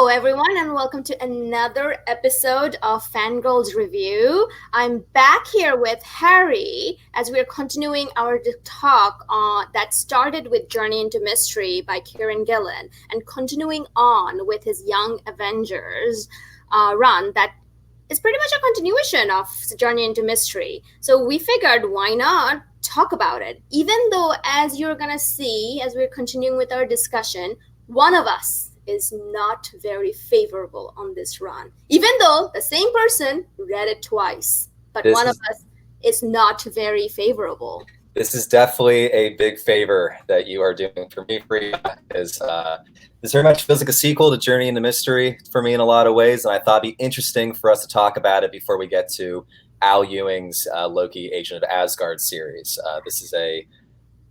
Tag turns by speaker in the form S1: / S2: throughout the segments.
S1: everyone, and welcome to another episode of Fangirlz Review. I'm back here with Harry as we're continuing our talk that started with Journey into Mystery by Kieron Gillen and continuing on with his Young Avengers run that is pretty much a continuation of Journey into Mystery. So we figured, why not talk about it? Even though, as you're going to see, as we're continuing with our discussion, one of us is not very favorable on this run, even though the same person read it twice, but one of us is not very favorable.
S2: This is definitely a big favor that you are doing for me, Priya, because this very much feels like a sequel to Journey into Mystery for me in a lot of ways, and I thought it'd be interesting for us to talk about it before we get to Al Ewing's Loki Agent of Asgard series. This is a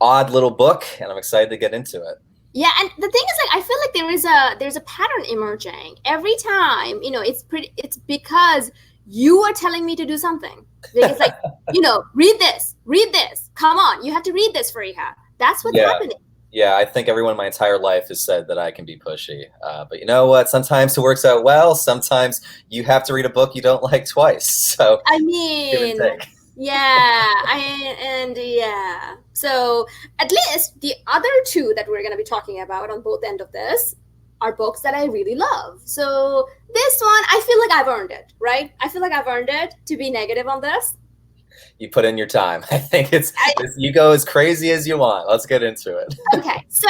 S2: odd little book, and I'm excited to get into it.
S1: Yeah, and the thing is, I feel like there's a pattern emerging every time. It's because you are telling me to do something. It's like, read this. Come on, you have to read this, Fariha. That's what's happening.
S2: Yeah, I think everyone in my entire life has said that I can be pushy. But you know what? Sometimes it works out well. Sometimes you have to read a book you don't like twice. So
S1: I mean, So at least the other two that we're going to be talking about on both ends of this are books that I really love. So this one, I feel like I've earned it, right? I feel like I've earned it to be negative on this.
S2: You put in your time. I think you go as crazy as you want. Let's get into it.
S1: Okay, so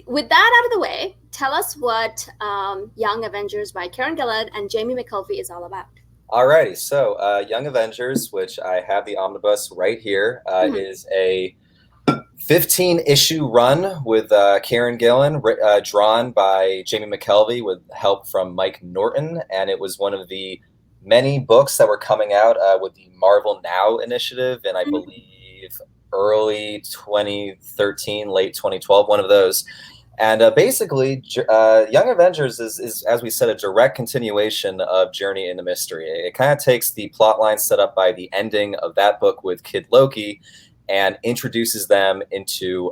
S1: with that out of the way, tell us what Young Avengers by Kieron Gillen and Jamie McKelvie is all about.
S2: Alrighty, so Young Avengers, which I have the omnibus right here, is a 15-issue run with Kieron Gillen, drawn by Jamie McKelvie with help from Mike Norton, and it was one of the many books that were coming out with the Marvel Now initiative, and I believe early 2013, late 2012, one of those. And basically, Young Avengers is, as we said, a direct continuation of Journey into Mystery. It kind of takes the plot line set up by the ending of that book with Kid Loki and introduces them into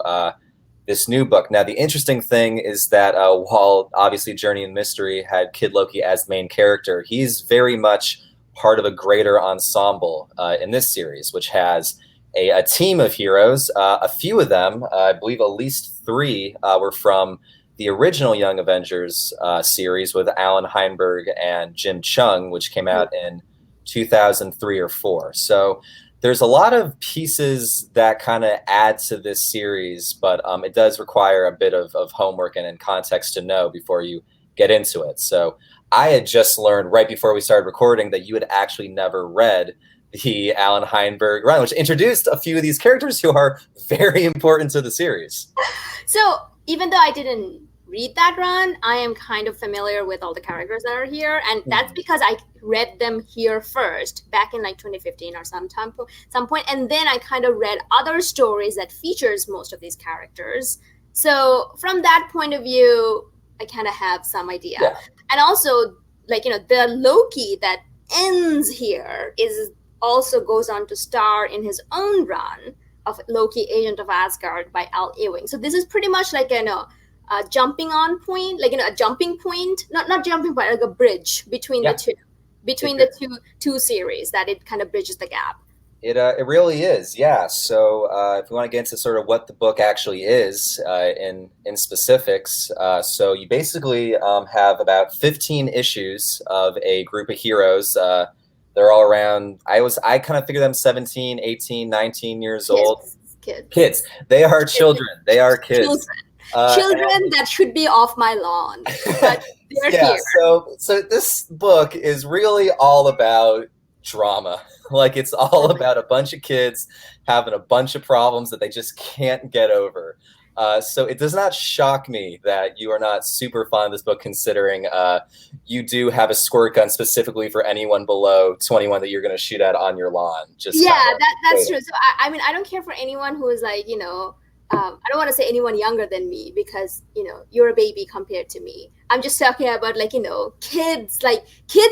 S2: this new book. Now, the interesting thing is that while obviously Journey into Mystery had Kid Loki as the main character, he's very much part of a greater ensemble in this series, which has a team of heroes. A few of them, I believe at least 3, were from the original Young Avengers series with Alan Heinberg and Jim Chung, which came out in 2003 or 4. So there's a lot of pieces that kind of add to this series, but it does require a bit of homework and context to know before you get into it. So I had just learned right before we started recording that you had actually never read the Alan Heinberg run, which introduced a few of these characters who are very important to the series.
S1: So even though I didn't read that run, I am kind of familiar with all the characters that are here, and that's because I read them here first back in like 2015 or some point, and then I kind of read other stories that features most of these characters. So from that point of view, I kind of have some idea. Yeah. And also, the Loki that ends here also goes on to star in his own run of Loki Agent of Asgard by Al Ewing. So this is pretty much like a jumping on point, a jumping point, not jumping point, like a bridge between the two series, that it kind of bridges the gap.
S2: It really is, yeah. So if we want to get into sort of what the book actually is in specifics, so you basically have about 15 issues of a group of heroes. They're all around, I kind of figure them 17, 18, 19 years old. Kids. They are children. They are kids.
S1: Children that should be off my lawn, but they're here.
S2: So this book is really all about drama. It's all about a bunch of kids having a bunch of problems that they just can't get over. So it does not shock me that you are not super fond of this book, considering you do have a squirt gun specifically for anyone below 21 that you're going to shoot at on your lawn.
S1: That's true. So I don't care for anyone who is I don't want to say anyone younger than me, because you're a baby compared to me. I'm just talking about kids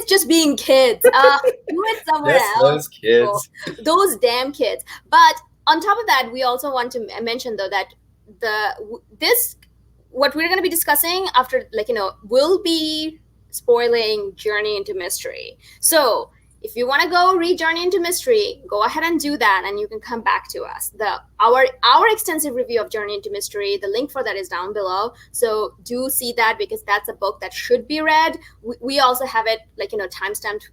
S1: just being kids. Do it somewhere else.
S2: Those kids.
S1: Those damn kids. But on top of that, we also want to mention though that this what we're going to be discussing after, will be spoiling Journey into Mystery. So if you want to go read Journey into Mystery, go ahead and do that, and you can come back to us. Our extensive review of Journey into Mystery, the link for that is down below. So do see that, because that's a book that should be read. We also have it timestamped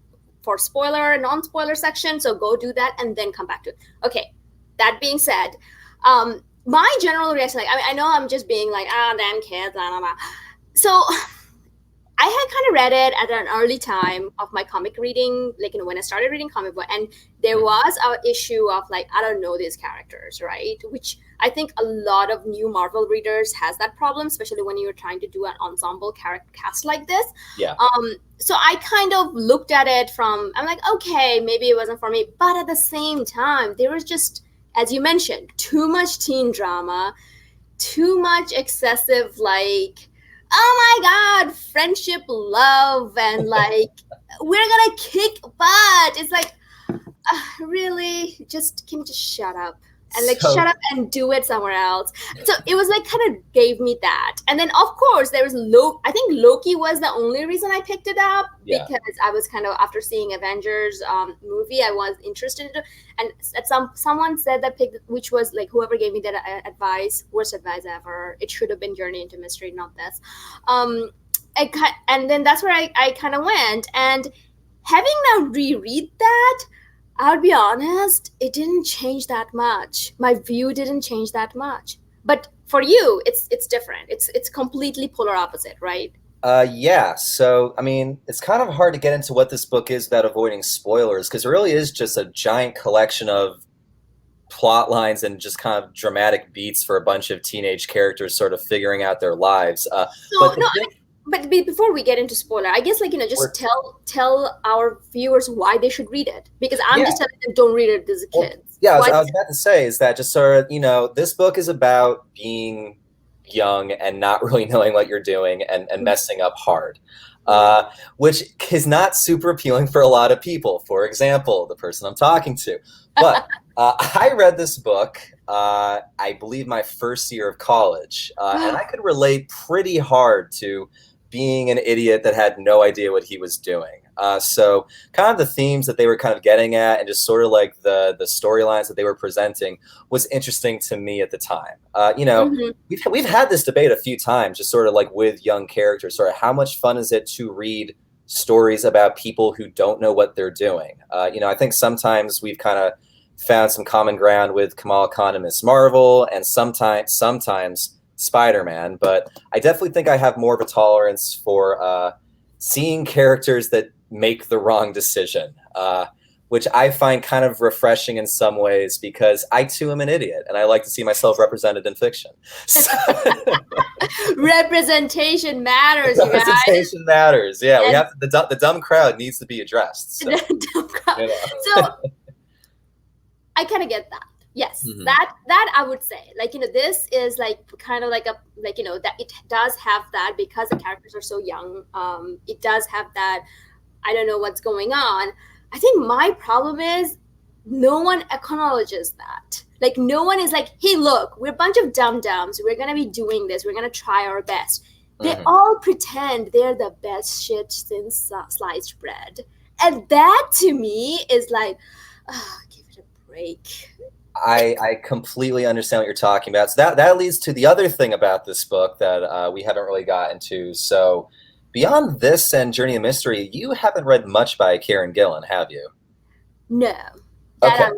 S1: for spoiler and non-spoiler section. So go do that and then come back to it. Okay. That being said, my general reaction, I know I'm just being like, damn kids, blah, blah, blah. So I had kind of read it at an early time of my comic reading, when I started reading comic book, and there was an issue of I don't know these characters, right? Which I think a lot of new Marvel readers has that problem, especially when you're trying to do an ensemble cast like this.
S2: Yeah.
S1: So I kind of looked at it I'm like, okay, maybe it wasn't for me. But at the same time, there was just, as you mentioned, too much teen drama, too much excessive, oh my God, friendship, love, and we're gonna kick butt. It's really, can you just shut up? And shut up and do it somewhere else. So it was kind of gave me that. And then of course there was I think Loki was the only reason I picked it up, because I was kind of, after seeing Avengers movie, I was interested in it. And someone said that which was whoever gave me that advice, worst advice ever. It should have been Journey into Mystery, not this. And then that's where I kind of went. And having now reread that, I'll be honest, it didn't change that much. My view didn't change that much. But for you, it's different. It's completely polar opposite, right?
S2: Yeah. So, I mean, it's kind of hard to get into what this book is without avoiding spoilers, because it really is just a giant collection of plot lines and just kind of dramatic beats for a bunch of teenage characters sort of figuring out their lives.
S1: But before we get into spoiler, I guess just tell our viewers why they should read it, because I'm just telling them don't read it as kids.
S2: I was about to say is that just sort of this book is about being young and not really knowing what you're doing and messing up hard, which is not super appealing for a lot of people. For example, the person I'm talking to. But I read this book, I believe my first year of college, and I could relate pretty hard to being an idiot that had no idea what he was doing. So kind of the themes that they were kind of getting at, and just sort of the storylines that they were presenting, was interesting to me at the time. We've had this debate a few times, just sort of with young characters, sort of how much fun is it to read stories about people who don't know what they're doing. I think sometimes we've kind of found some common ground with Kamala Khan and Ms. Marvel, and sometimes Spider-Man, but I definitely think I have more of a tolerance for seeing characters that make the wrong decision, which I find kind of refreshing in some ways, because I too am an idiot and I like to see myself represented in fiction. So
S1: Representation matters, you guys.
S2: Representation matters. Yeah, we have the dumb crowd needs to be addressed. So,
S1: dumb crowd. So I kind of get that. Yes, that I would say, this is kind of that it does have that, because the characters are so young. It does have that, I don't know what's going on. I think my problem is no one acknowledges that. No one is hey, look, we're a bunch of dum-dums. We're going to be doing this. We're going to try our best. They all pretend they're the best shit since sliced bread. And that to me is give it a break.
S2: I completely understand what you're talking about. So that leads to the other thing about this book that we haven't really gotten to. So beyond this and Journey of Mystery, you haven't read much by Kieron Gillen, have you?
S1: No.
S2: Okay.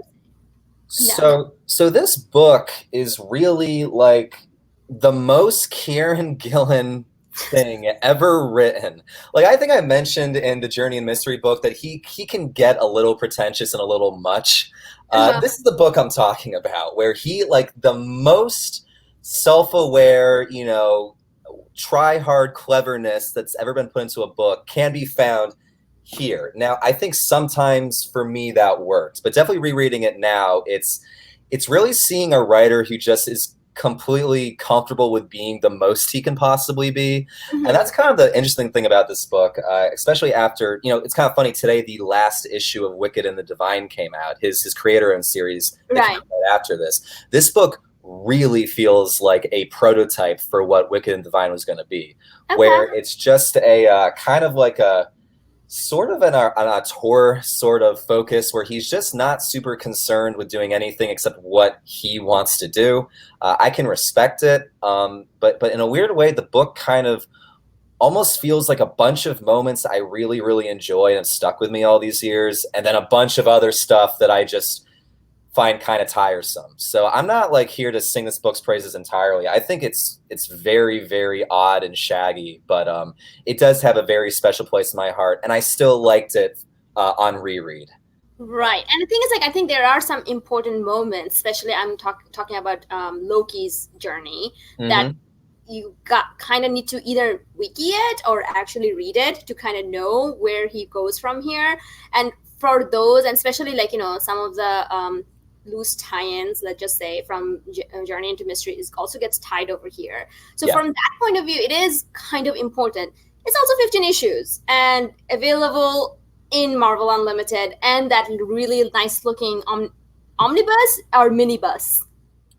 S2: No. So this book is really the most Kieron Gillen thing ever written. I think I mentioned in the Journey and Mystery book that he can get a little pretentious and a little much. This is the book I'm talking about, where he the most self-aware, try hard cleverness that's ever been put into a book can be found here. Now, I think sometimes for me that works, but definitely rereading it now, it's really seeing a writer who just is completely comfortable with being the most he can possibly be. And that's kind of the interesting thing about this book, especially after, it's kind of funny, today the last issue of Wicked and the Divine came out, his creator-owned series that came out after this. This book really feels like a prototype for what Wicked and Divine was going to be, where it's just a kind of like a sort of an auteur sort of focus, where he's just not super concerned with doing anything except what he wants to do. I can respect it, but in a weird way, the book kind of almost feels like a bunch of moments I really, really enjoy and have stuck with me all these years, and then a bunch of other stuff that I just find kind of tiresome. So I'm not like here to sing this book's praises entirely. I think it's very, very odd and shaggy, but it does have a very special place in my heart, and I still liked it on reread.
S1: Right. And the thing is, like, I think there are some important moments, especially I'm talking about Loki's journey, that you kind of need to either wiki it or actually read it to kind of know where he goes from here. And for those, and especially like, you know, some of the loose tie-ins, let's just say, from Journey into Mystery is also gets tied over here. So from that point of view, it is kind of important. It's also 15 issues and available in Marvel Unlimited, and that really nice looking omnibus or minibus.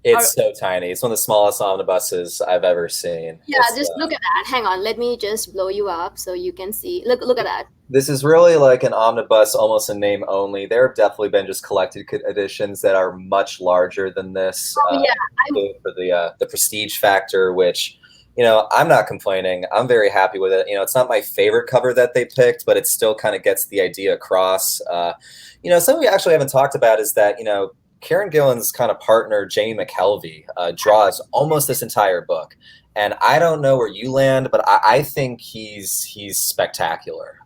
S2: It's so tiny. It's one of the smallest omnibuses I've ever seen.
S1: Yeah, just look at that. Hang on, let me just blow you up so you can see. Look at that.
S2: This is really like an omnibus, almost in name only. There have definitely been just collected editions that are much larger than this. For the prestige factor, which, you know, I'm not complaining. I'm very happy with it. You know, it's not my favorite cover that they picked, but it still kind of gets the idea across. You know, something we actually haven't talked about is that, you know, Kieron Gillen's kind of partner, Jamie McKelvie, draws almost this entire book. And I don't know where you land, but I think he's spectacular.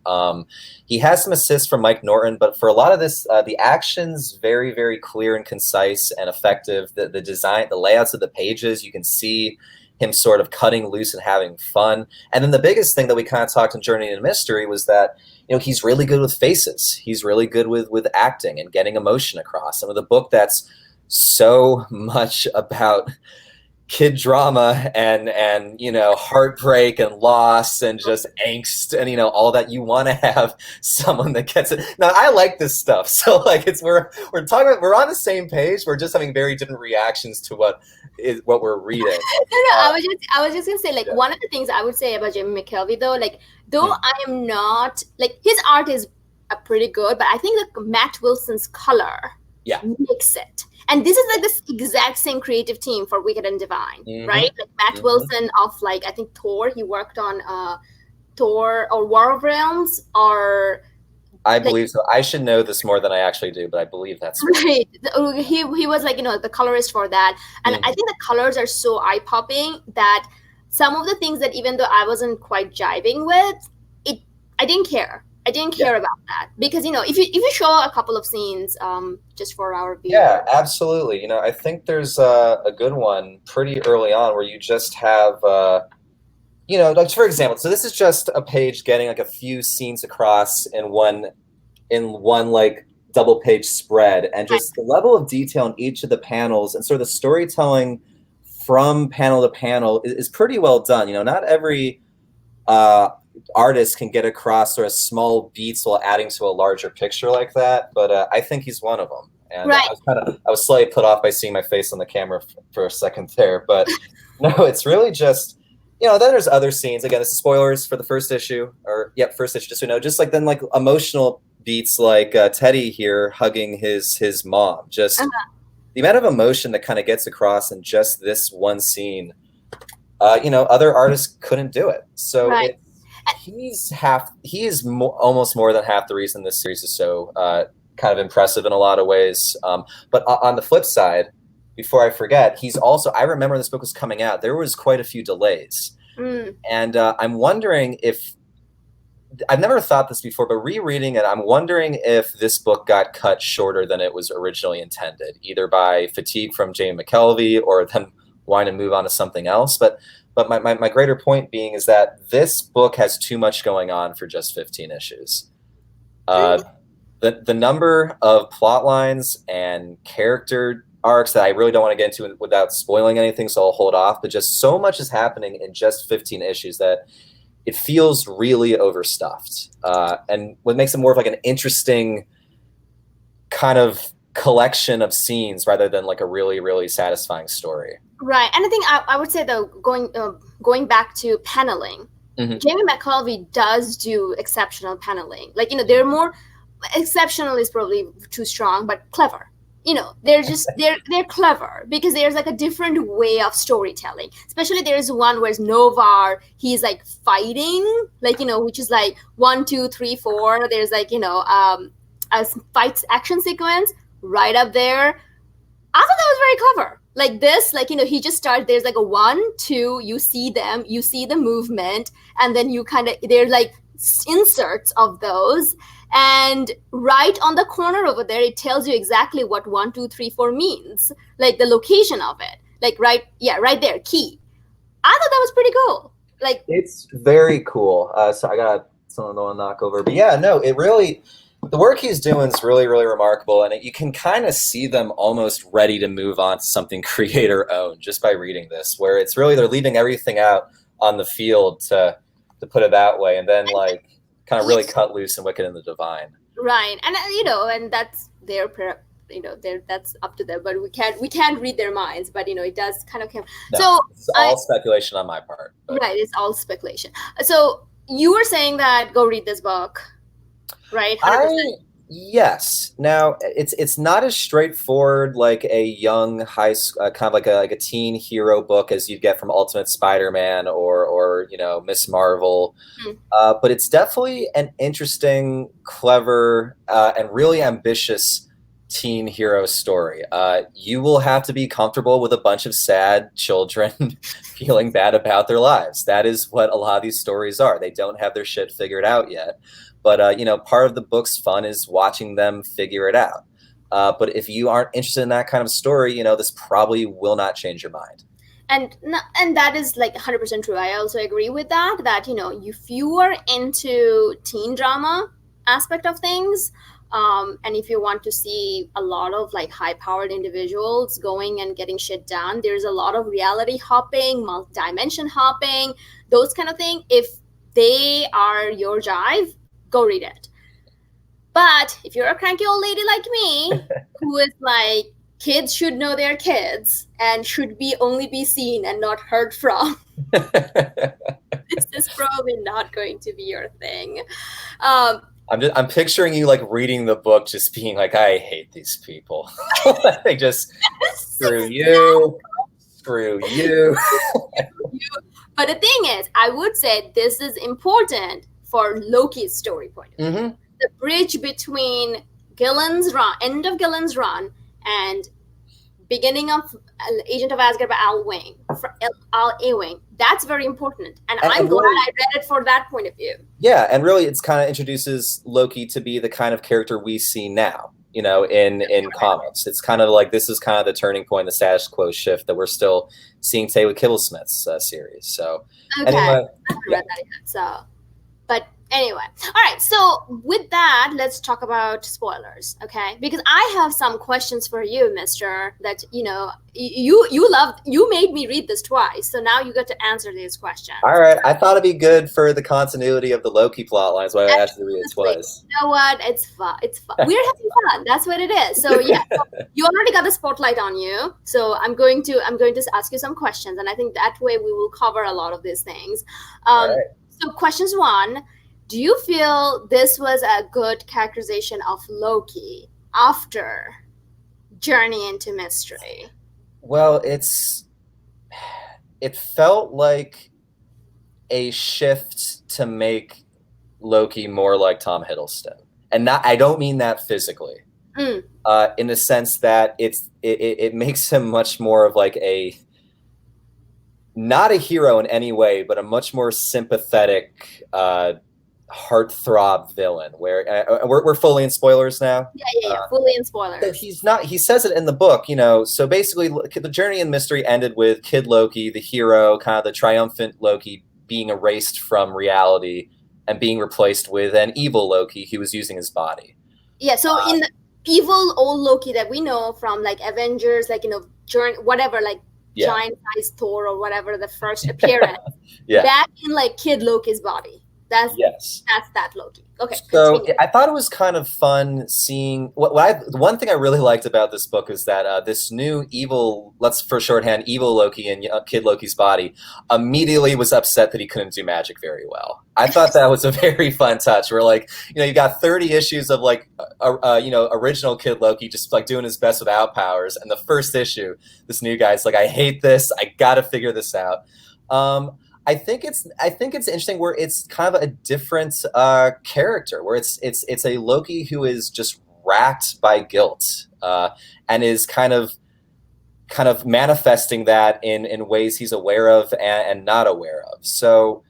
S2: He has some assists from Mike Norton, but for a lot of this, the action's very, very clear and concise and effective. The design, the layouts of the pages, you can see him sort of cutting loose and having fun. And then the biggest thing that we kind of talked in Journey into Mystery was that, you know, he's really good with faces. He's really good with acting and getting emotion across. And with a book that's so much about kid drama and you know, heartbreak and loss and just angst and, you know, all that, you want to have someone that gets it. Now, I like this stuff, so like we're talking about, we're on the same page. We're just having very different reactions to what we're reading.
S1: I was just gonna say, like, one of the things I would say about Jamie McKelvie, though, like, I am not like, his art is pretty good, but I think that Matt Wilson's color makes it. And this is like this exact same creative team for Wicked and Divine, right? Like Matt Wilson of, like, I think Thor. He worked on Thor or War of Realms, or
S2: I believe so. I should know this more than I actually do, but I believe that's
S1: right. He was, like, you know, the colorist for that, and I think the colors are so eye popping that some of the things that, even though I wasn't quite jiving with, I didn't care. I didn't care about that, because, you know, if you show a couple of scenes just for our viewers.
S2: Yeah, absolutely. You know, I think there's a good one pretty early on where you just have, you know, like, for example, so this is just a page getting like a few scenes across in one like double page spread, and just the level of detail in each of the panels and sort of the storytelling from panel to panel is pretty well done. You know, not every artist can get across sort of small beats while adding to a larger picture like that, but I think he's one of them. And I was slightly put off by seeing my face on the camera for a second there, but no, it's really just, you know, then there's other scenes. Again, this is spoilers for the first issue, first issue, just so you know, just like then like emotional beats like Teddy here hugging his mom. Just the amount of emotion that kind of gets across in just this one scene. You know, other artists couldn't do it. So he is almost more than half the reason this series is so kind of impressive in a lot of ways. But on the flip side, before I forget, he's also, I remember when this book was coming out, there was quite a few delays. And I'm wondering if, I've never thought this before, but rereading it, I'm wondering if this book got cut shorter than it was originally intended, either by fatigue from Jamie McKelvie or them wanting to move on to something else. But my greater point being is that this book has too much going on for just 15 issues. The number of plot lines and character arcs that I really don't want to get into without spoiling anything, so I'll hold off, but just so much is happening in just 15 issues that it feels really overstuffed. And what makes it more of like an interesting kind of collection of scenes rather than like a really, really satisfying story.
S1: Right. And I think I would say, though, going back to paneling, Jamie McKelvie does do exceptional paneling. Like, they're more exceptional is probably too strong, but clever. They're just they're clever because there's like a different way of storytelling. Especially there's one where Novar, he's like fighting, like, which is like 1, 2, 3, 4. There's like, a fight action sequence right up there. I thought that was very clever. Like this, like, he just starts, there's like a 1, 2, you see them, you see the movement, and then you kind of, they're like inserts of those. And right on the corner over there, it tells you exactly what 1, 2, 3, 4 means, like the location of it. Like, right there, key. I thought that was pretty cool. Like,
S2: it's very cool. So I got something I want to knock over. But yeah, no, it really, the work he's doing is really, really remarkable. And you can kind of see them almost ready to move on to something creator-owned just by reading this, where it's really, they're leaving everything out on the field to put it that way. And then, like, kind of really cut loose in Wicked and the Divine.
S1: Right. And, and that's their, that's up to them. But we can't read their minds. But, it does kind of come.
S2: No,
S1: so
S2: it's all speculation on my part. But.
S1: Right. It's all speculation. So you were saying that go read this book, right? 100%.
S2: Yes. Now, it's not as straightforward like a young high kind of like a teen hero book as you get from Ultimate Spider-Man or Miss Marvel, but it's definitely an interesting, clever, and really ambitious teen hero story. You will have to be comfortable with a bunch of sad children feeling bad about their lives. That is what a lot of these stories are. They don't have their shit figured out yet. But, part of the book's fun is watching them figure it out. But if you aren't interested in that kind of story, this probably will not change your mind.
S1: And that is like 100% true. I also agree with that, if you are into teen drama aspect of things, and if you want to see a lot of like high-powered individuals going and getting shit done, there's a lot of reality hopping, multi-dimension hopping, those kind of things. If they are your jive, go read it. But if you're a cranky old lady like me, who is like, kids should know their kids and should only be seen and not heard from, this is probably not going to be your thing.
S2: I'm picturing you like reading the book, just being like, I hate these people. They just screw you.
S1: But the thing is, I would say this is important for Loki's story point of view. The bridge between Gillen's run, end of Gillen's run, and beginning of Agent of Asgard by Al Ewing. That's very important. And I'm glad I read it for that point of view.
S2: Yeah, and really it's kind of introduces Loki to be the kind of character we see now, in comics. It's kind of like, this is kind of the turning point, the status quo shift that we're still seeing today with Kibblesmith's series. So,
S1: okay.
S2: Anyway,
S1: I haven't read that yet, so... But anyway, all right. So with that, let's talk about spoilers, okay? Because I have some questions for you, Mister. That you made me read this twice, so now you get to answer these questions.
S2: All right. I thought it'd be good for the continuity of the Loki plot lines. Why I asked you to read it twice.
S1: You know what? It's fun. It's fun. We're having fun. That's what it is. So yeah, you already got the spotlight on you. So I'm going to ask you some questions, and I think that way we will cover a lot of these things.
S2: All right.
S1: So questions 1, do you feel this was a good characterization of Loki after Journey into Mystery?
S2: Well, it felt like a shift to make Loki more like Tom Hiddleston. And I don't mean that physically. In the sense that it makes him much more of like not a hero in any way, but a much more sympathetic, heartthrob villain. Where we're fully in spoilers now.
S1: Yeah, fully in spoilers.
S2: He says it in the book, So basically, the Journey in Mystery ended with Kid Loki, the hero, kind of the triumphant Loki, being erased from reality and being replaced with an evil Loki who was using his body.
S1: Yeah. So in the evil old Loki that we know from like Avengers, like Journey, whatever, like.
S2: Yeah.
S1: Giant-sized Thor or whatever, the first appearance.
S2: Yeah.
S1: Back in like Kid Loki's body.
S2: Yes.
S1: That's that Loki. Okay,
S2: So
S1: continue.
S2: I thought it was kind of fun seeing the one thing I really liked about this book is that this new evil, let's for shorthand, evil Loki in Kid Loki's body immediately was upset that he couldn't do magic very well. I thought that was a very fun touch. Where like you got 30 issues of like original Kid Loki just like doing his best without powers, and the first issue, this new guy's like, I hate this. I got to figure this out. I think it's interesting where it's kind of a different character, where it's a Loki who is just racked by guilt and is kind of manifesting that in ways he's aware of and not aware of. So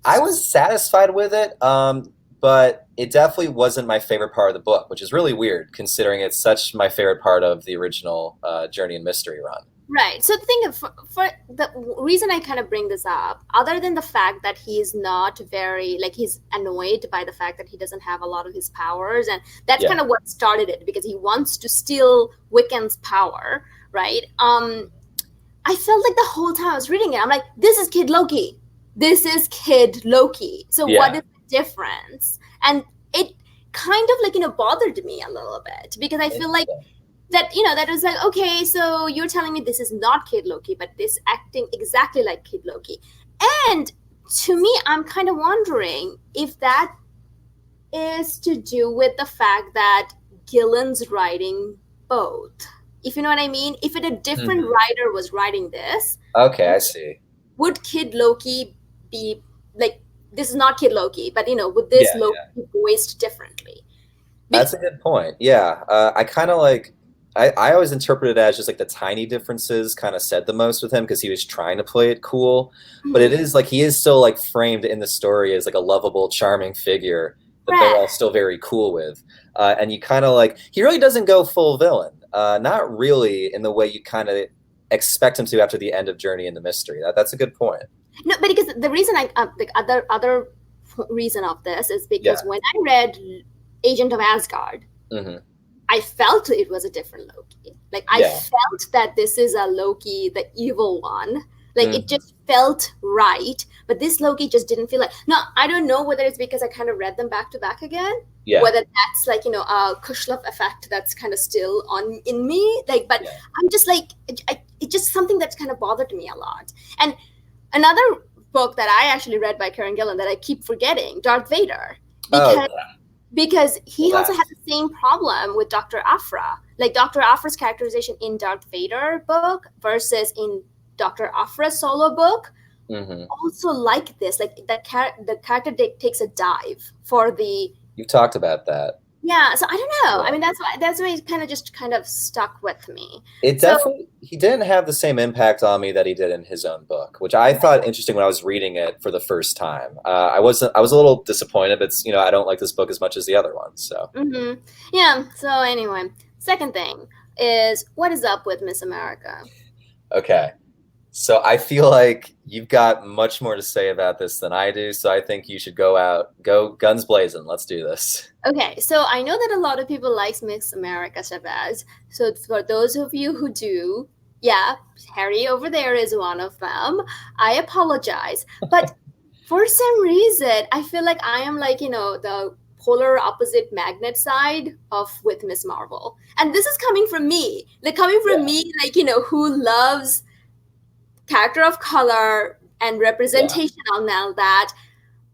S2: I was satisfied with it, but it definitely wasn't my favorite part of the book, which is really weird considering it's such my favorite part of the original Journey and Mystery run.
S1: Right. So the thing for the reason I kind of bring this up, other than the fact that he's not very, like, he's annoyed by the fact that he doesn't have a lot of his powers, and that's kind of what started it, because he wants to steal Wiccan's power, right? I felt like the whole time I was reading it, I'm like, this is Kid Loki. This is Kid Loki. So what is the difference? And it kind of bothered me a little bit, because I feel like that was like, okay, so you're telling me this is not Kid Loki, but this acting exactly like Kid Loki. And to me, I'm kind of wondering if that is to do with the fact that Gillen's writing both. If you know what I mean? If a different writer was writing this,
S2: okay, I see.
S1: Would Kid Loki be like, this is not Kid Loki, but would this Loki be voiced differently?
S2: That's a good point. Yeah, I kind of like. I always interpreted it as just like the tiny differences kind of said the most with him, because he was trying to play it cool. But it is like he is still like framed in the story as like a lovable, charming figure that they're all still very cool with. And you kind of like, he really doesn't go full villain. Not really in the way you kind of expect him to after the end of Journey into Mystery. That's a good point.
S1: No, but because the reason the other reason of this is because when I read Agent of Asgard, I felt it was a different Loki. Like, I felt that this is a Loki, the evil one. Like, it just felt right. But this Loki just didn't feel like... Now, I don't know whether it's because I kind of read them back to back again. Yeah. Whether that's like, a Kushlov effect that's kind of still in me. Like, but I'm just like... It's just something that's kind of bothered me a lot. And another book that I actually read by Kieron Gillen that I keep forgetting, Darth Vader. Because he also had the same problem with Dr. Aphra. Like, Dr. Aphra's characterization in Darth Vader book versus in Dr. Aphra's solo book, also like this. Like, the character takes a dive for the...
S2: You've talked about that.
S1: Yeah, so I don't know. I mean, that's why it kind of stuck with me.
S2: He didn't have the same impact on me that he did in his own book, which I thought interesting when I was reading it for the first time. I was a little disappointed. It's I don't like this book as much as the other ones. So
S1: yeah. So anyway, second thing is, what is up with Miss America?
S2: Okay. So I feel like you've got much more to say about this than I do. So I think you should go guns blazing. Let's do this.
S1: Okay. So I know that a lot of people like Miss America, Shabazz. So for those of you who do, Harry over there is one of them. I apologize. But for some reason, I feel like I am like, the polar opposite magnet side with Miss Marvel. And this is coming from me. Like, me, like, who loves character of color and representation on that.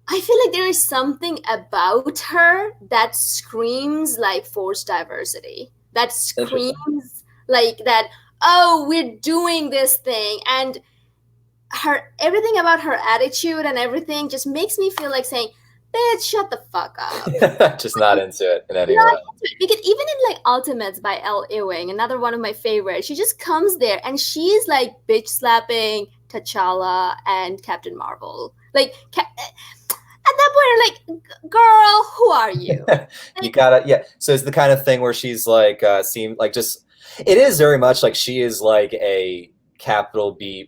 S1: I feel like there is something about her that screams like forced diversity, that screams like that, oh, we're doing this thing. And everything about her attitude and everything just makes me feel like saying, bitch, shut the fuck up.
S2: Just not into it in any way.
S1: Because even in like Ultimates by L. Ewing, another one of my favorites, she just comes there and she's like bitch slapping T'Challa and Captain Marvel. Like, at that point, I'm like, girl, who are you?
S2: You gotta, So it's the kind of thing where she's like, it is very much like she is like a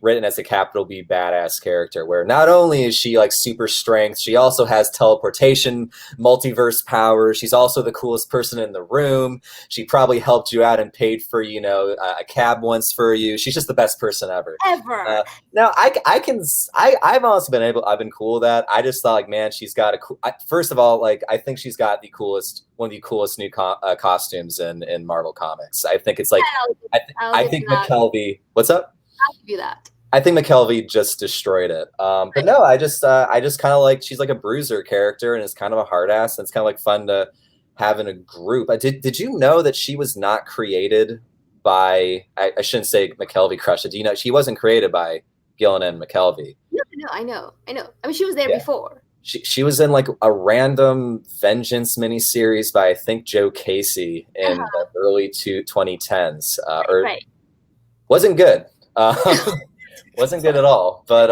S2: written as a capital B badass character, where not only is she like super strength, she also has teleportation, multiverse powers. She's also the coolest person in the room. She probably helped you out and paid for, a cab once for you. She's just the best person ever.
S1: Ever.
S2: Now I've honestly I've been cool with that. I just thought like, man, she's got first of all, like, I think she's got one of the coolest new costumes in Marvel Comics. I think it's like, I think McKelvie, what's up?
S1: I'll give you that.
S2: I think McKelvie just destroyed it. But no, I just kind of like, she's like a bruiser character, and it's kind of a hard ass, and it's kind of like fun to have in a group. Did you know that she was not created by, I shouldn't say McKelvie crushed it. Do you know she wasn't created by Gillen and McKelvie?
S1: No, I know. I mean, she was there before.
S2: She was in like a random Vengeance miniseries by, I think, Joe Casey in the early 2010s. Wasn't good. Wasn't good at all. But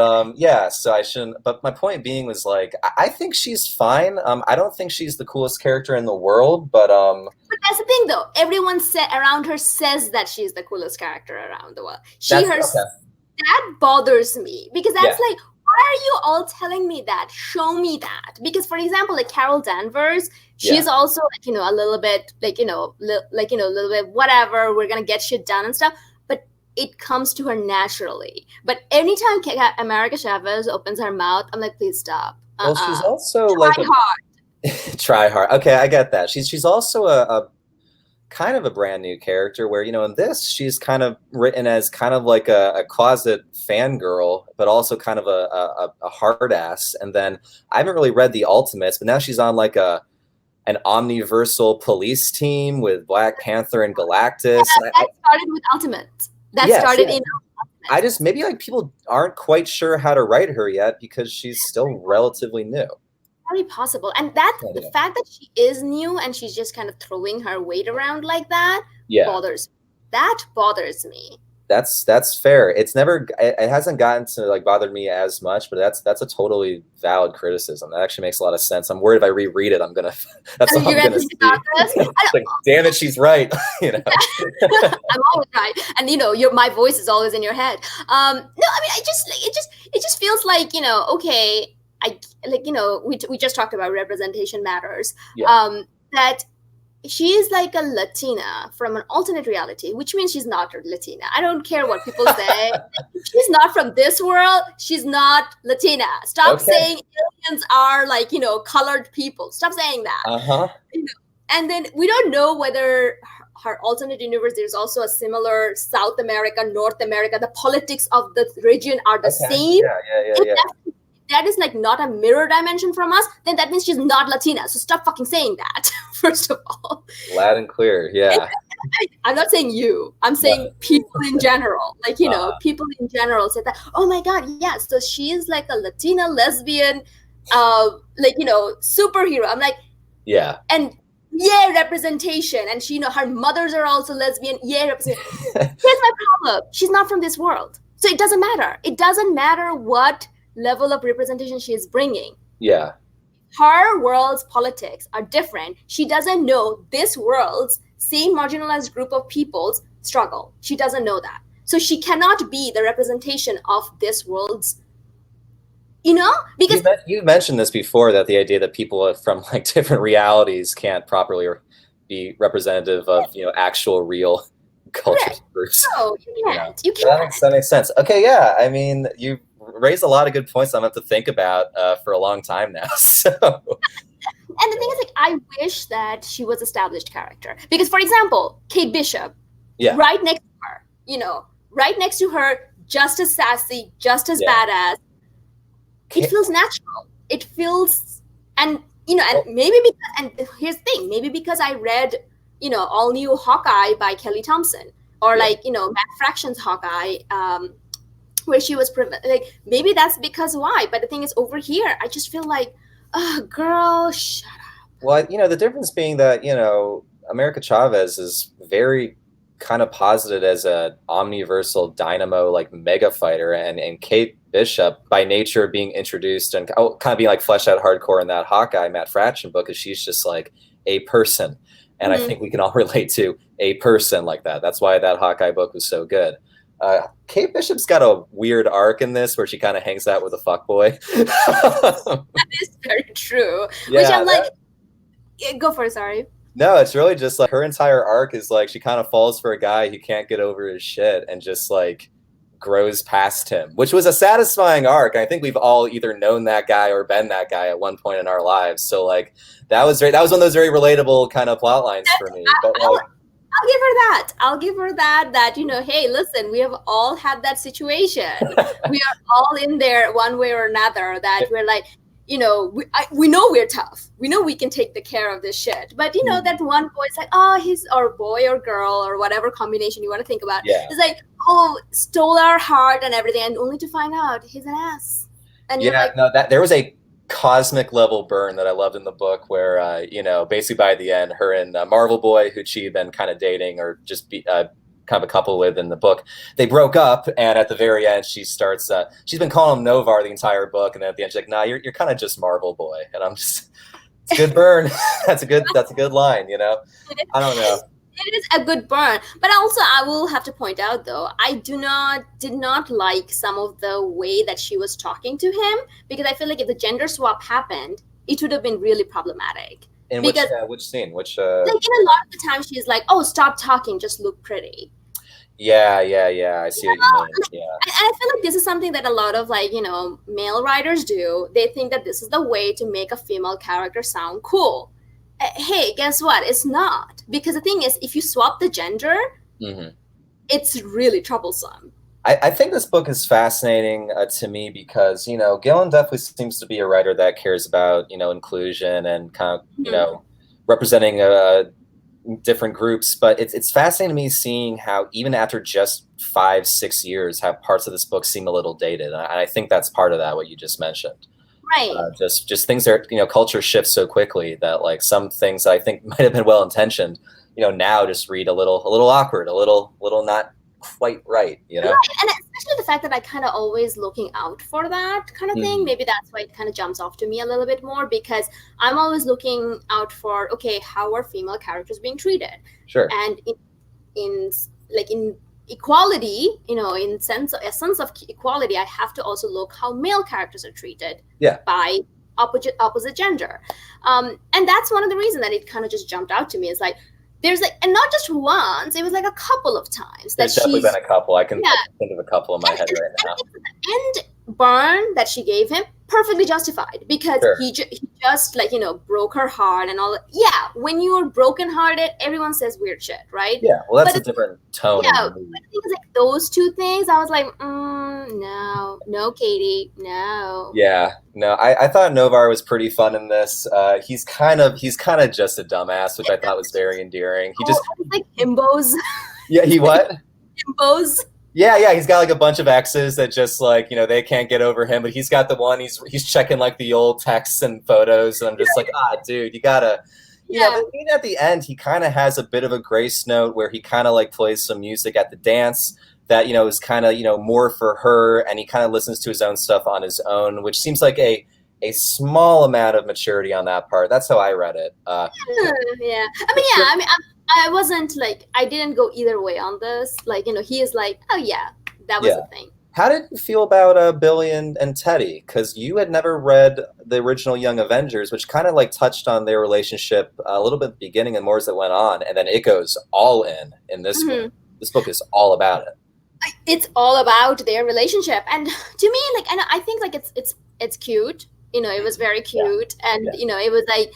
S2: so I shouldn't. But my point being was like, I think she's fine. I don't think she's the coolest character in the world, but
S1: But that's the thing, though. Everyone around her says that she's the coolest character around the world. That bothers me, because that's like, why are you all telling me that? Show me that. Because, for example, like Carol Danvers, she's also like, a little bit like, a little bit whatever. We're gonna get shit done and stuff. It comes to her naturally. But anytime America Chavez opens her mouth, I'm like, please stop.
S2: Well, she's also
S1: try
S2: hard. Okay, I get that. She's also a kind of a brand new character where, in this, she's kind of written as kind of like a closet fangirl, but also kind of a hard ass. And then I haven't really read the Ultimates, but now she's on like an omniversal police team with Black Panther and Galactus.
S1: That started with Ultimates.
S2: I just, maybe like people aren't quite sure how to write her yet because she's still relatively new.
S1: Very possible. And the fact that she is new and she's just kind of throwing her weight around like that bothers me.
S2: That's fair. It hasn't gotten to like bother me as much, but that's a totally valid criticism. That actually makes a lot of sense. I'm worried if I reread it, that's all I'm gonna see. Like, damn it, she's right.
S1: I'm always right, and my voice is always in your head. No, I mean, it just feels like, okay, we just talked about representation matters. That she is like a Latina from an alternate reality, which means she's not a Latina. I don't care what people say. She's not from this world. She's not Latina. Stop saying aliens are like, colored people. Stop saying that. And then we don't know whether her alternate universe, there's also a similar South America, North America. The politics of the region are the same. That is like not a mirror dimension from us, then that means she's not Latina. So stop fucking saying that, first of all.
S2: Loud and clear, yeah.
S1: I'm not saying you. I'm saying people in general. Like, people in general say that, oh my God, so she is like a Latina lesbian, superhero. I'm like, and representation. And she, her mothers are also lesbian. Representation. Here's my problem. She's not from this world. So it doesn't matter. It doesn't matter what level of representation she is bringing. Her world's politics are different. She doesn't know this world's same marginalized group of people's struggle. She doesn't know that. So she cannot be the representation of this world's, because
S2: you mentioned this before, that the idea that people from like different realities can't properly be representative of, actual real culture groups.
S1: No, you can't. You can't.
S2: That makes sense. Okay, I mean, you raised a lot of good points I'm going to have to think about for a long time now. So, and
S1: the thing is, like, I wish that she was established character, because, for example, Kate Bishop, right next to her, just as sassy, just as badass. It feels natural. It feels, and maybe because, and here's the thing, maybe because I read, all new Hawkeye by Kelly Thompson, or like Matt Fraction's Hawkeye. Where she was maybe that's because why. But the thing is, over here, I just feel like, oh, girl, shut up.
S2: Well, the difference being that, America Chavez is very kind of posited as a omniversal dynamo, like mega fighter, and Kate Bishop, by nature of being introduced and kind of being like fleshed out hardcore in that Hawkeye Matt Fraction book, is she's just like a person. And I think we can all relate to a person like that. That's why that Hawkeye book was so good. Kate Bishop's got a weird arc in this where she kind of hangs out with a fuckboy.
S1: That is very true. Which
S2: Yeah,
S1: I'm like, go for it, sorry.
S2: no, it's really just like her entire arc is like she kind of falls for a guy who can't get over his shit and just like grows past him, which was a satisfying arc. I think we've all either known that guy or been that guy at one point in our lives. So like that was one of those very relatable kind of plot lines for me. But like,
S1: I'll give her that. I'll give her that, hey, listen, we have all had that situation. We are all in there one way or another that we're like, we know we're tough. We know we can take the care of this shit. But, that one boy's like, oh, he's our boy or girl or whatever combination you want to think about.
S2: Yeah.
S1: It's like, oh, stole our heart and everything. And only to find out he's an ass. And
S2: yeah, like, no, there was a cosmic level burn that I loved in the book where, basically by the end, her and Marvel Boy, who she'd been kind of dating or just kind of a couple with in the book, they broke up. And at the very end, she starts, she's been calling him Novar the entire book. And then at the end, she's like, nah, you're kind of just Marvel Boy. And I'm just, it's a good burn. That's a good line, I don't know.
S1: It is a good burn, but also I will have to point out though, I did not like some of the way that she was talking to him, because I feel like if the gender swap happened, it would have been really problematic.
S2: In which scene? Like
S1: a lot of the time she's like, oh, stop talking, just look pretty.
S2: Yeah. I see what you mean. Yeah.
S1: And I feel like this is something that a lot of male writers do. They think that this is the way to make a female character sound cool. Hey, guess what? It's not. Because the thing is, if you swap the gender, it's really troublesome.
S2: I think this book is fascinating to me because, Gillen definitely seems to be a writer that cares about, inclusion and kind of, representing different groups. But it's fascinating to me seeing how even after just 5-6 years, how parts of this book seem a little dated. And I think that's part of that, what you just mentioned.
S1: Right.
S2: Just things are, culture shifts so quickly that like some things I think might have been well intentioned, now just read a little awkward, a little not quite right, Right.
S1: And especially the fact that I kind of always looking out for that kind of thing. Maybe that's why it kind of jumps off to me a little bit more, because I'm always looking out for, okay, how are female characters being treated?
S2: Sure.
S1: And in equality, in a sense of equality, I have to also look how male characters are treated by opposite gender. And that's one of the reasons that it kind of just jumped out to me. Is like, there's and not just once, it was like a couple of times.
S2: There's definitely been a couple. I can think of a couple in my head right now.
S1: The end burn that she gave him, perfectly justified, because he just broke her heart and all that. Yeah, when you're brokenhearted, everyone says weird shit, right?
S2: Yeah, well, that's a different tone.
S1: Yeah, but I think like those two things, I was like, no, Katie, no.
S2: Yeah, no, I thought Novar was pretty fun in this. He's kind of just a dumbass, which I thought was very endearing. He just
S1: like himbos.
S2: Yeah, he what?
S1: Himbos.
S2: Yeah, he's got like a bunch of exes that just like, they can't get over him, but he's got the one, he's checking like the old texts and photos, and I'm just like, dude, you gotta, but even at the end, he kind of has a bit of a grace note where he kind of like plays some music at the dance that, is kind of, more for her, and he kind of listens to his own stuff on his own, which seems like a small amount of maturity on that part. That's how I read it.
S1: I wasn't like, I didn't go either way on this. Like, he is like, oh yeah, that was the thing.
S2: How did you feel about Billy and Teddy? Because you had never read the original Young Avengers, which kind of like touched on their relationship a little bit at the beginning and more as it went on. And then it goes all in this book. This book is all about it.
S1: It's all about their relationship. And to me, like, and I think like it's cute. It was very cute. And, it was like,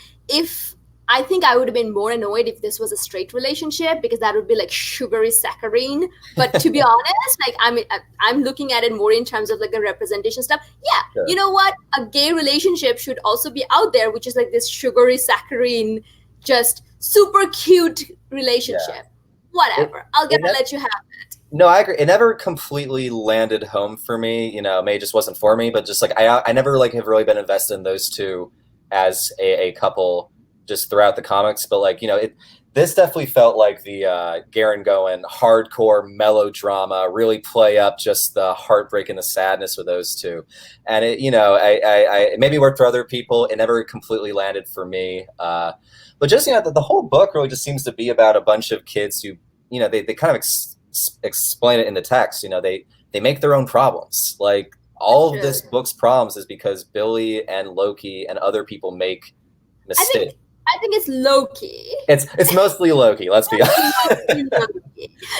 S1: I think I would have been more annoyed if this was a straight relationship, because that would be like sugary saccharine. But to be honest, like I'm looking at it more in terms of like the representation stuff. Yeah, sure. You know what? A gay relationship should also be out there, which is like this sugary saccharine, just super cute relationship. Yeah. Whatever. I'll let you have it.
S2: No, I agree. It never completely landed home for me. May just wasn't for me, but just like I never like have really been invested in those two as a couple just throughout the comics. But like, this definitely felt like the Kieron Gillen hardcore melodrama, really play up just the heartbreak and the sadness with those two. And it, it maybe worked for other people. It never completely landed for me. But just, the whole book really just seems to be about a bunch of kids who, they kind of explain it in the text. They make their own problems. Like all of this book's problems is because Billy and Loki and other people make mistakes.
S1: I think it's Loki.
S2: It's mostly Loki. Let's be honest.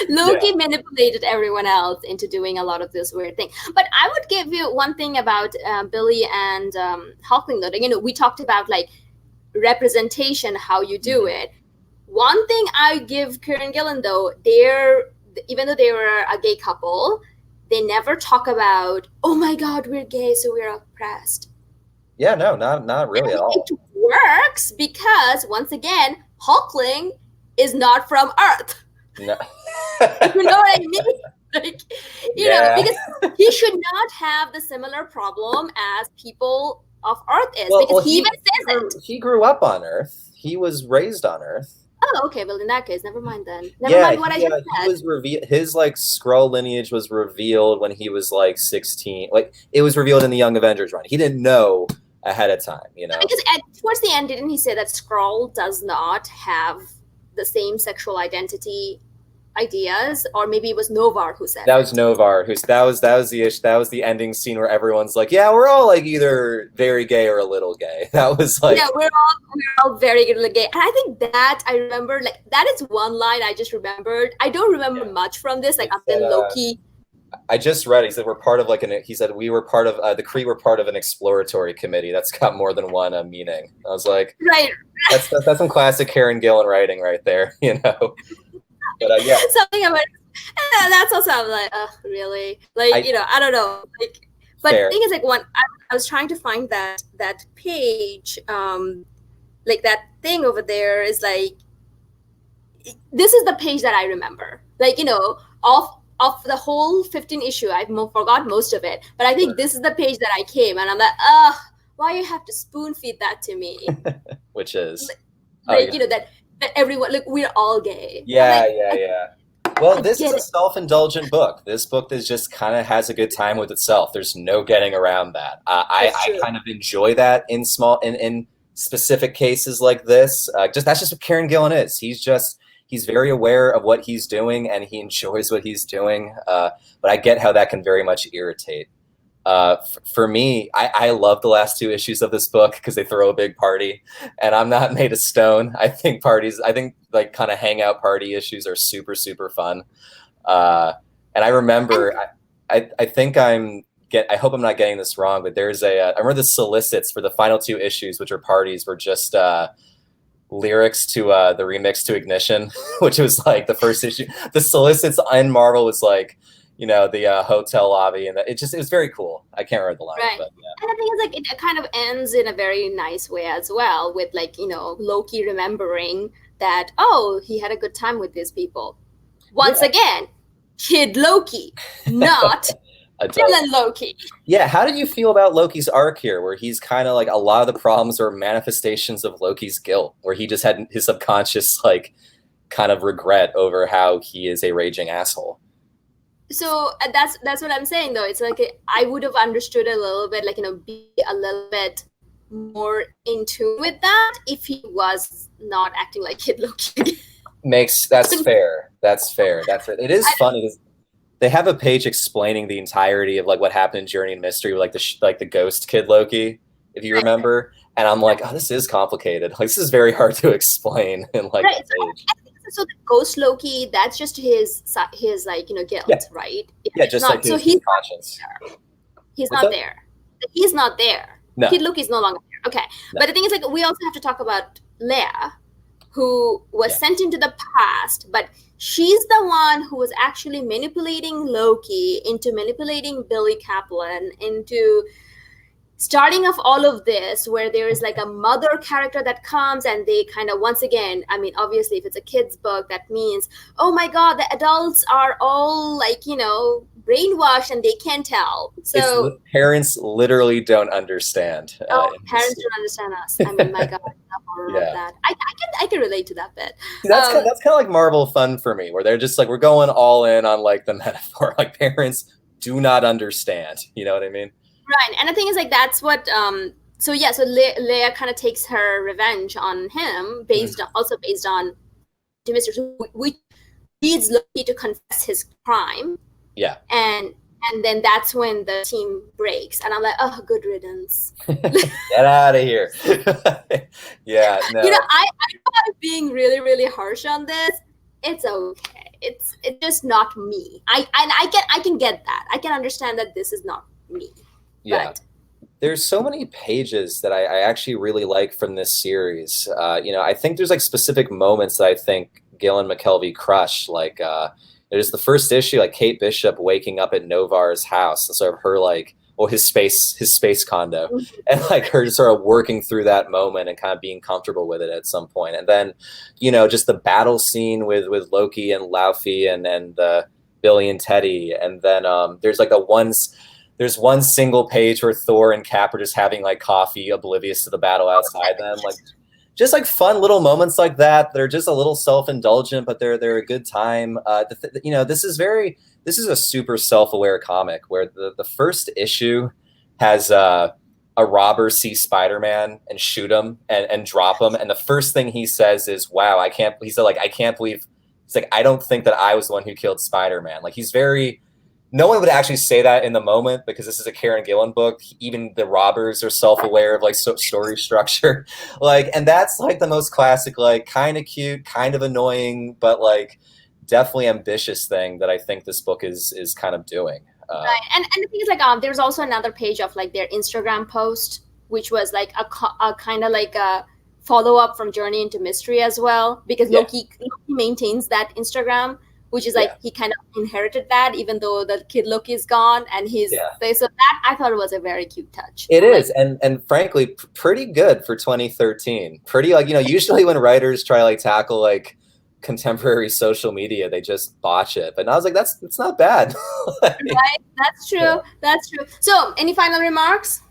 S1: Loki manipulated everyone else into doing a lot of this weird thing. But I would give you one thing about Billy and Hulkling, though. We talked about like representation, how you do it. One thing I give Kieron Gillen, though, even though they were a gay couple, they never talk about, oh my God, we're gay, so we're oppressed.
S2: Yeah, no, not really at all.
S1: It works because, once again, Hulkling is not from Earth.
S2: No.
S1: You know what I mean? Like, you know, because he should not have the similar problem as people of Earth is. Because he even says it.
S2: He grew up on Earth. He was raised on Earth.
S1: Oh, okay. Well, in that case, never mind then. Never mind what I just said.
S2: His like Skrull lineage was revealed when he was like 16. Like it was revealed in the Young Avengers run. He didn't know ahead of time,
S1: Because towards the end, didn't he say that Skrull does not have the same sexual identity ideas? Or maybe it was Novar who said
S2: that. Was Novar that was the issue. That was the ending scene where everyone's like, yeah, we're all like either very gay or a little gay. That was like,
S1: yeah, we're all very gay. And I think that I remember, like, that is one line I just remembered. I don't remember much from this, like up in Loki.
S2: I just read. He said we're part of he said we were part of the Kree were part of an exploratory committee. That's got more than one meaning. I was like,
S1: right.
S2: That's some classic Kieron Gillen writing right there, But yeah,
S1: something about that's also I'm like, really? Like I don't know. Like, but the thing is, like, I was trying to find that page, like that thing over there is like, this is the page that I remember. Like of the whole 15 issue, I forgot most of it. But I think this is the page that I came, and I'm like, why you have to spoon feed that to me?
S2: Which is
S1: that everyone, like, we're all gay.
S2: Yeah. Well, this is a self-indulgent book. This book is just kind of has a good time with itself. There's no getting around that. I kind of enjoy that in specific cases like this. That's just what Kieron Gillen is. He's very aware of what he's doing and he enjoys what he's doing. But I get how that can very much irritate. For me, I love the last two issues of this book because they throw a big party, and I'm not made of stone. I think like kind of hangout party issues are super, super fun. And I remember, I hope I'm not getting this wrong, but there's I remember the solicits for the final two issues, which are parties, were just lyrics to the remix to Ignition, which was like the first issue. The solicits in Marvel was like, the hotel lobby, and it was very cool. I can't remember the line.
S1: Right.
S2: But, yeah.
S1: And the thing is, like, it kind of ends in a very nice way as well, with, like, Loki remembering that, he had a good time with these people. Once again, kid Loki, not villain Loki.
S2: Yeah, how did you feel about Loki's arc here, where he's kind of like, a lot of the problems are manifestations of Loki's guilt, where he just had his subconscious, like, kind of regret over how he is a raging asshole?
S1: So that's what I'm saying, though. It's like I would have understood a little bit, like, be a little bit more in tune with that if he was not acting like Kid Loki.
S2: That's fair. It is funny. They have a page explaining the entirety of like what happened in Journey and Mystery with like the ghost Kid Loki, if you remember. And I'm like, this is complicated. Like, this is very hard to explain in like a page.
S1: So the ghost Loki, that's just his like, guilt, right?
S2: Yeah, just like his conscience.
S1: He's not there. He's not there.
S2: No.
S1: Kid Loki's no longer there. Okay. No. But the thing is, like, we also have to talk about Leia, who was sent into the past, but she's the one who was actually manipulating Loki into manipulating Billy Kaplan into starting off all of this, where there is like a mother character that comes and they kind of, once again, I mean, obviously if it's a kid's book, that means, oh my God, the adults are all like, brainwashed and they can't tell. So
S2: parents literally don't understand.
S1: Parents don't understand us. I mean, my God, of that. I can relate to that bit.
S2: That's kind of like Marvel fun for me, where they're just like, we're going all in on like the metaphor. Like, parents do not understand. You know what I mean?
S1: Right, and the thing is, like, that's what. So Leia kind of takes her revenge on him, based on Mr. leads Loki to confess his crime.
S2: Yeah.
S1: And then that's when the team breaks. And I'm like, oh, good riddance.
S2: Get out of here. Yeah, no.
S1: I know I'm being really, really harsh on this. It's okay. It's just not me. I can get that. I can understand that this is not me.
S2: Yeah.
S1: But
S2: there's so many pages that I actually really like from this series. I think there's like specific moments that I think Gillen McKelvie crush. Like there's the first issue, like Kate Bishop waking up at Novar's house, and sort of her like, well, his space condo, and like her sort of working through that moment and kind of being comfortable with it at some point. And then, just the battle scene with Loki and Laufey and Billy and Teddy. And then there's like there's one single page where Thor and Cap are just having like coffee, oblivious to the battle outside them. Like just like fun little moments like that. They're just a little self-indulgent, but they're a good time. This is a super self-aware comic where the first issue has a robber see Spider-Man and shoot him and drop him. And the first thing he says is, wow, I can't believe, he's like, I don't think that I was the one who killed Spider-Man. Like no one would actually say that in the moment because this is a Kieron Gillen book. Even the robbers are self-aware of like story structure. Like, and that's like the most classic, like kind of cute, kind of annoying, but like definitely ambitious thing that I think this book is kind of doing.
S1: Right. And the thing is like there's also another page of like their Instagram post, which was like a kind of like a follow-up from Journey into Mystery as well, because Loki maintains that Instagram, which is like he kind of inherited that, even though the kid Loki is gone, and so that I thought it was a very cute touch.
S2: It is, and frankly, pretty good for 2013. Pretty like usually when writers try like tackle like contemporary social media, they just botch it. But I was like, it's not bad.
S1: Right, that's true. Yeah. That's true. So, any final remarks?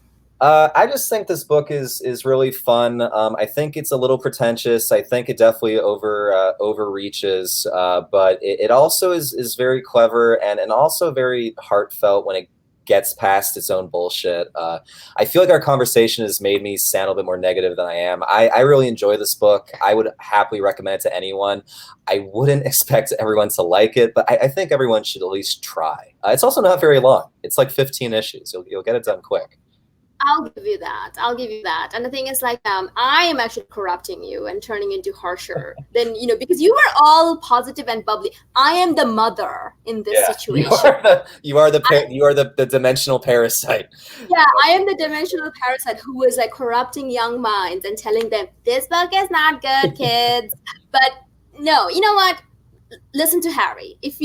S2: I just think this book is really fun. I think it's a little pretentious. I think it definitely overreaches, but it also is very clever and also very heartfelt when it gets past its own bullshit. I feel like our conversation has made me sound a little bit more negative than I am. I really enjoy this book. I would happily recommend it to anyone. I wouldn't expect everyone to like it, but I think everyone should at least try. It's also not very long. It's like 15 issues. You'll get it done quick.
S1: I'll give you that. And the thing is, like, I am actually corrupting you and turning into harsher than, because you are all positive and bubbly. I am the mother in this situation.
S2: You are the dimensional parasite.
S1: Yeah, I am the dimensional parasite who is like corrupting young minds and telling them this book is not good, kids. But no, you know what? Listen to Harry. If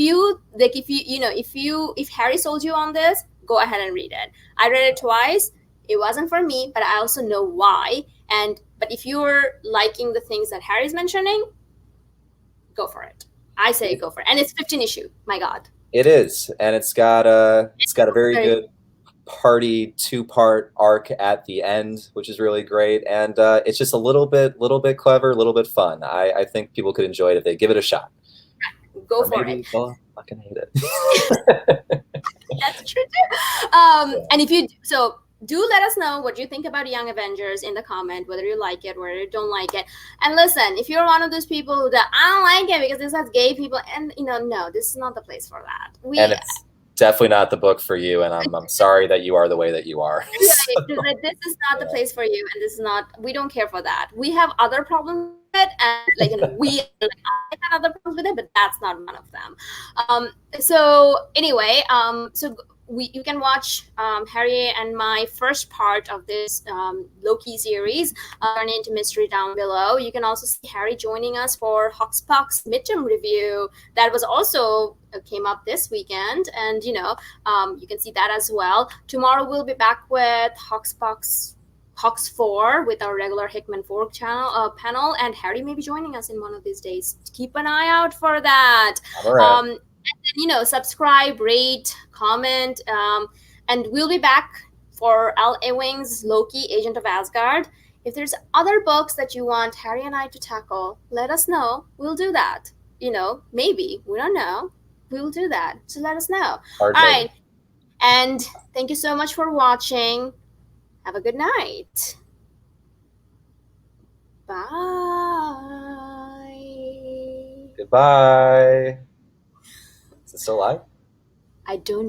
S1: Harry sold you on this, go ahead and read it. I read it twice. It wasn't for me, but I also know why. But if you're liking the things that Harry's mentioning, go for it. I say go for it. And it's 15 issue. My God.
S2: It is. And it's got a very good party 2-part arc at the end, which is really great. And it's just a little bit clever, a little bit fun. I think people could enjoy it if they give it a shot.
S1: Go for it.
S2: They'll fucking hate it.
S1: That's true too. And if you do let us know what you think about Young Avengers in the comment, whether you like it, whether you don't like it. And listen, if you're one of those people that I don't like it because this has gay people, and no, this is not the place for that.
S2: And it's definitely not the book for you, and I'm sorry that you are the way that you are.
S1: This is not the place for you, and this is not. We don't care for that. We have other problems with it, and I had other problems with it, but that's not one of them. So anyway, you can watch Harry and my first part of this Loki series, Turn Into Mystery, down below. You can also see Harry joining us for Hoxpox midterm review. That was also came up this weekend, and you can see that as well. Tomorrow we'll be back with Hox 4 with our regular Hickman 4 panel, and Harry may be joining us in one of these days. Keep an eye out for that.
S2: All right.
S1: And then, subscribe, rate, comment, and we'll be back for Al Ewing's Loki, Agent of Asgard. If there's other books that you want Harry and I to tackle, let us know. We'll do that. Maybe. We don't know. We'll do that. So let us know. All right. And thank you so much for watching. Have a good night. Bye.
S2: Goodbye. it still alive?
S1: I don't